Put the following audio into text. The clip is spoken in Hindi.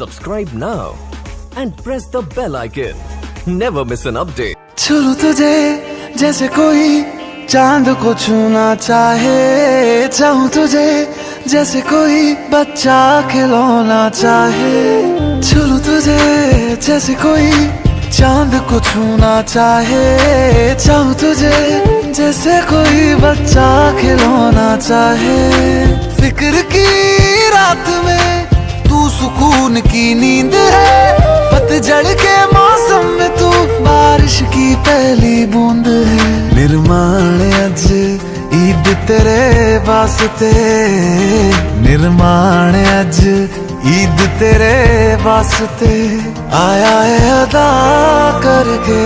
Subscribe now and press the bell icon. Never miss an update. छू तुझे जैसे कोई चांद को छूना चाहे, चाहूं तुझे जैसे कोई बच्चा खिलौना चाहे। छू तुझे जैसे कोई चांद को छूना चाहे, चाहूं तुझे जैसे कोई बच्चा खिलौना चाहे। फिक्र की रात में तू सुकून की नींद है, पतझड़ के मौसम में तू बारिश की पहली बूंद है। निर्माण अज ईद तेरे वास्ते, निर्माण अज ईद तेरे वास्ते, आया है अदा करके।